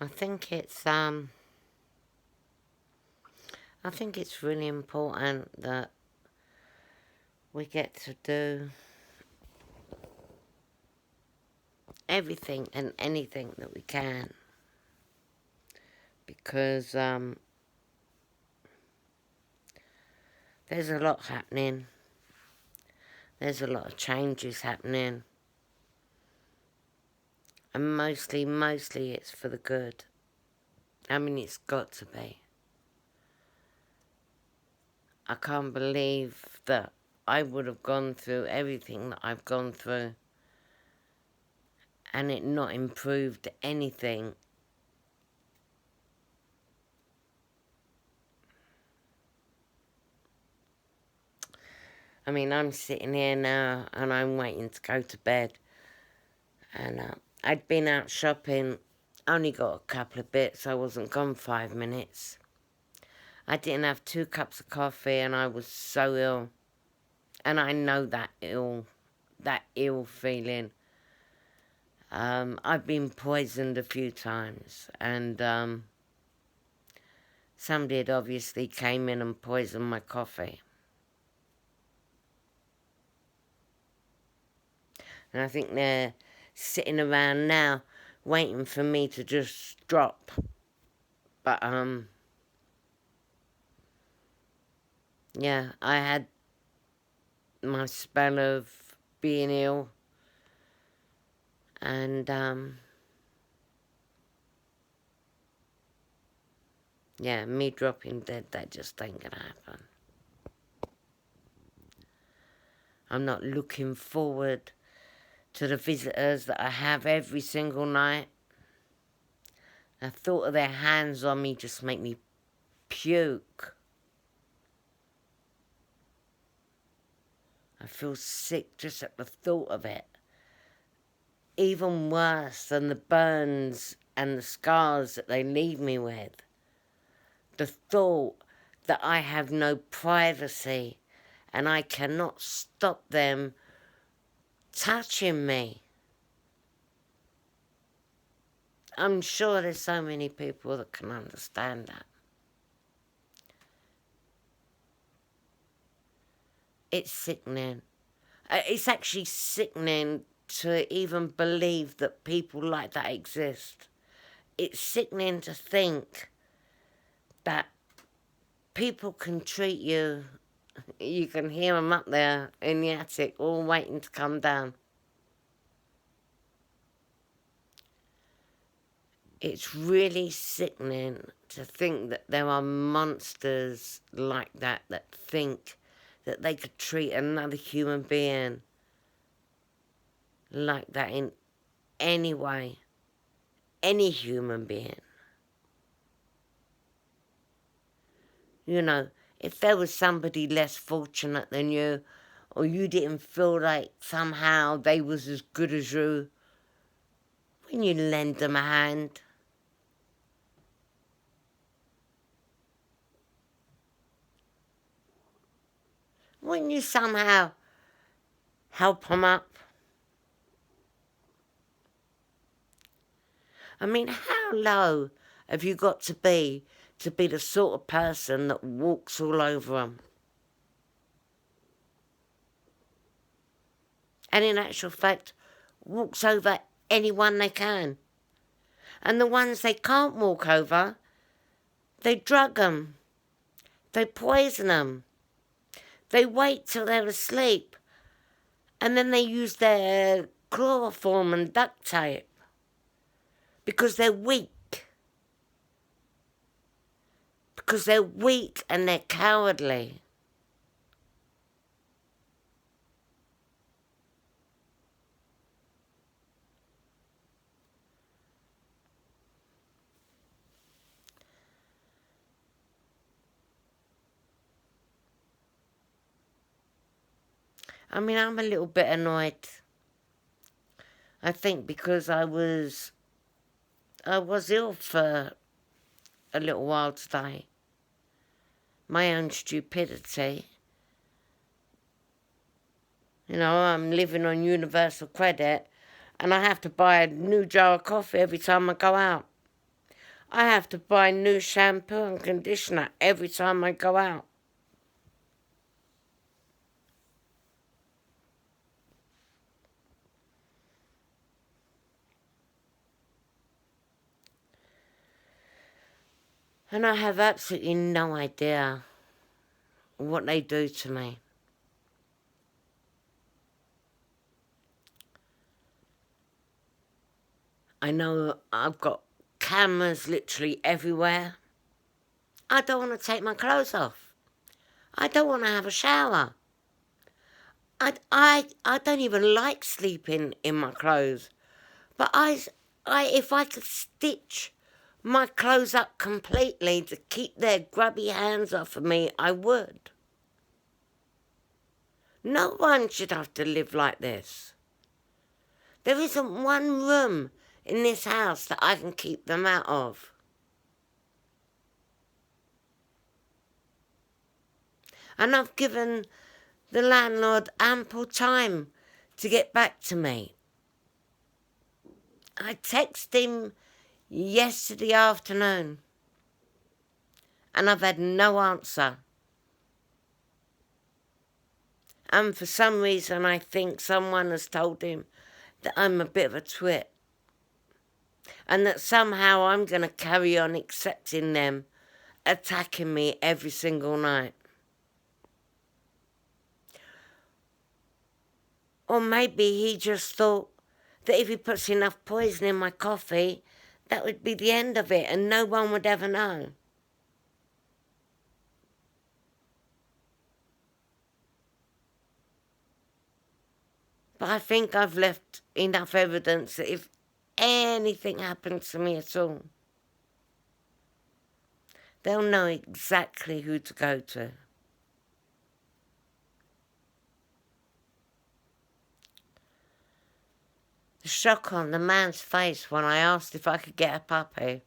I think it's really important that we get to do everything and anything that we can, because there's a lot happening. There's a lot of changes happening, and mostly it's for the good. I mean, it's got to be. I can't believe that I would have gone through everything that I've gone through and it not improved anything. I mean, I'm sitting here now and I'm waiting to go to bed. And I'd been out shopping, only got a couple of bits, I wasn't gone 5 minutes. I didn't have 2 cups of coffee and I was so ill. And I know that ill feeling. I've been poisoned a few times, and somebody had obviously came in and poisoned my coffee. And I think they're sitting around now waiting for me to just drop. But, yeah, I had my spell of being ill. And, yeah, me dropping dead, that just ain't gonna happen. I'm not looking forward to the visitors that I have every single night. The thought of their hands on me just make me puke. I feel sick just at the thought of it. Even worse than the burns and the scars that they leave me with. The thought that I have no privacy and I cannot stop them touching me. I'm sure there's so many people that can understand that. It's sickening. It's actually sickening to even believe that people like that exist. It's sickening to think that people can treat you. You can hear them up there in the attic all waiting to come down. It's really sickening to think that there are monsters like that think that they could treat another human being like that in any way. Any human being. You know, if there was somebody less fortunate than you, or you didn't feel like somehow they was as good as you, wouldn't you lend them a hand? Wouldn't you somehow help them up? I mean, how low have you got to be the sort of person that walks all over them? And in actual fact, walks over anyone they can. And the ones they can't walk over, they drug them. They poison them. They wait till they're asleep. And then they use their chloroform and duct tape. Because they're weak. Because they're weak and they're cowardly. I mean, I'm a little bit annoyed. I think because I was ill for a little while today. My own stupidity. You know, I'm living on universal credit and I have to buy a new jar of coffee every time I go out. I have to buy new shampoo and conditioner every time I go out. And I have absolutely no idea what they do to me. I know I've got cameras literally everywhere. I don't want to take my clothes off. I don't want to have a shower. I don't even like sleeping in my clothes. But if I could stitch my clothes up completely to keep their grubby hands off of me, I would. No one should have to live like this. There isn't one room in this house that I can keep them out of. And I've given the landlord ample time to get back to me. I texted him yesterday afternoon and I've had no answer. And for some reason I think someone has told him that I'm a bit of a twit and that somehow I'm going to carry on accepting them attacking me every single night. Or maybe he just thought that if he puts enough poison in my coffee, that would be the end of it and no one would ever know. But I think I've left enough evidence that if anything happens to me at all, they'll know exactly who to go to. The shock on the man's face when I asked if I could get a puppy.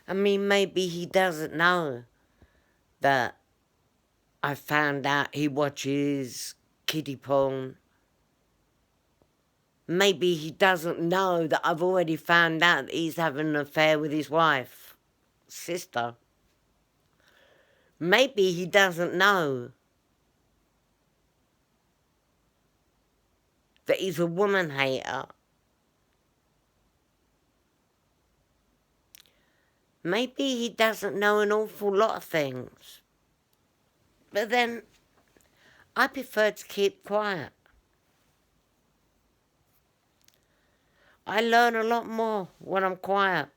I mean, maybe he doesn't know that I found out he watches kiddie porn. Maybe he doesn't know that I've already found out that he's having an affair with his wife, sister. Maybe he doesn't know that he's a woman hater. Maybe he doesn't know an awful lot of things. But then, I prefer to keep quiet. I learn a lot more when I'm quiet.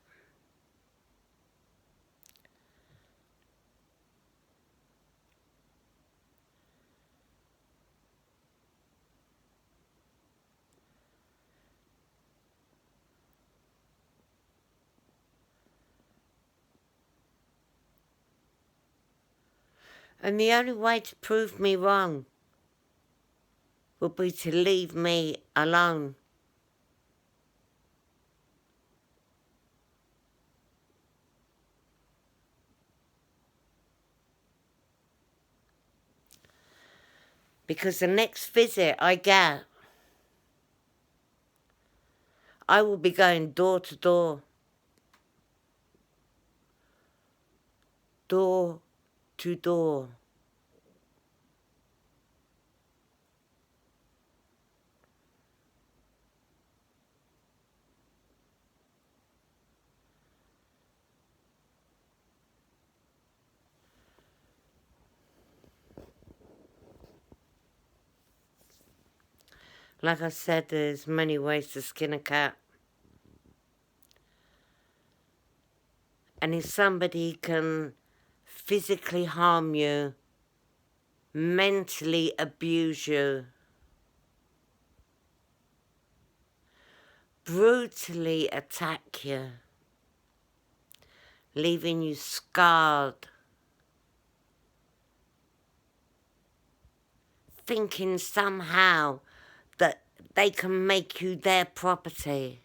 And the only way to prove me wrong would be to leave me alone. Because the next visit I get, I will be going door to door. Door to door. Like I said, there's many ways to skin a cat. And if somebody can physically harm you mentally abuse you, brutally attack you, leaving you scarred, thinking somehow that they can make you their property,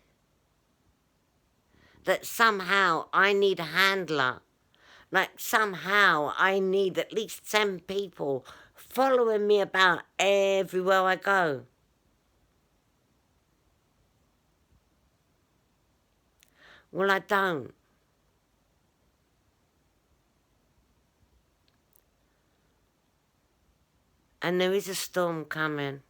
that somehow I need a handler, like somehow I need at least 10 people following me about everywhere I go. Well, I don't. And there is a storm coming.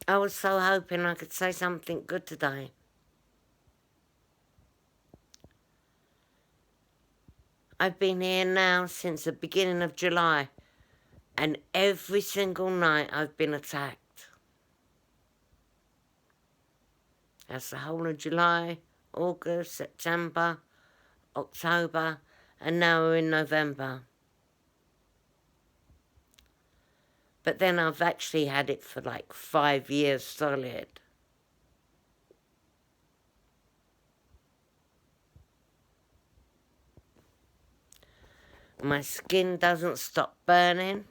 I was so hoping I could say something good today. I've been here now since the beginning of July, and every single night I've been attacked. That's the whole of July, August, September, October, and now we're in November. But then I've actually had it for like 5 years solid. My skin doesn't stop burning.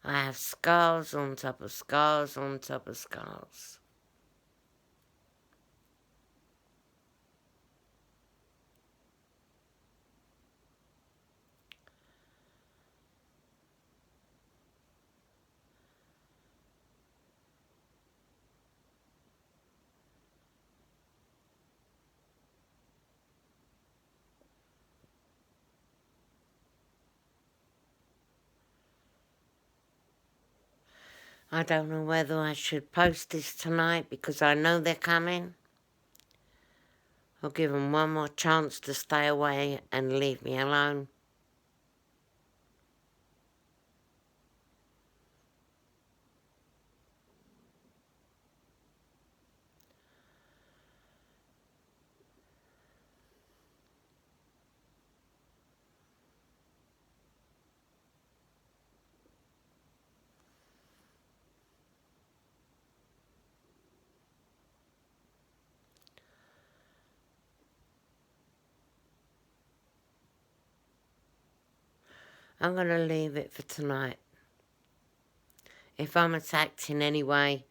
I have scars on top of scars on top of scars. I don't know whether I should post this tonight because I know they're coming, or give them one more chance to stay away and leave me alone. I'm going to leave it for tonight. If I'm attacked in any way,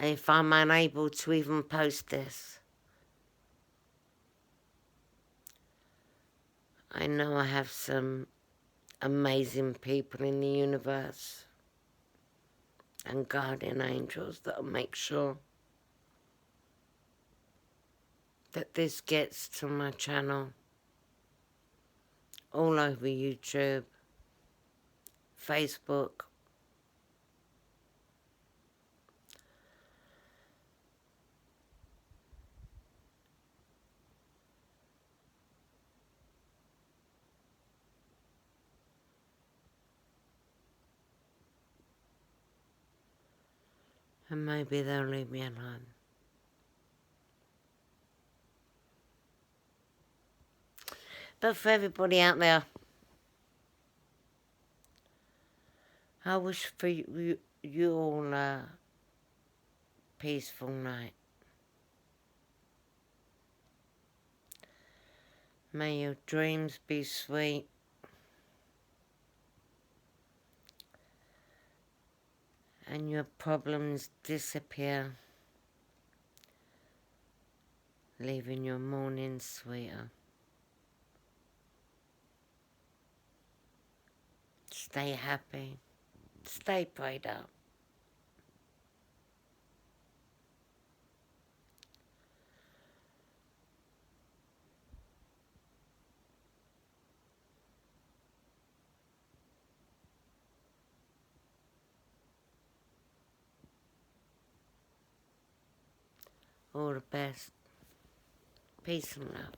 if I'm unable to even post this, I know I have some amazing people in the universe and guardian angels that'll make sure that this gets to my channel all over YouTube, Facebook. And maybe they'll leave me alone. But for everybody out there, I wish for you all a peaceful night. May your dreams be sweet. And your problems disappear, leaving your morning sweeter. Stay happy. Stay prayed up. All the best. Peace and love.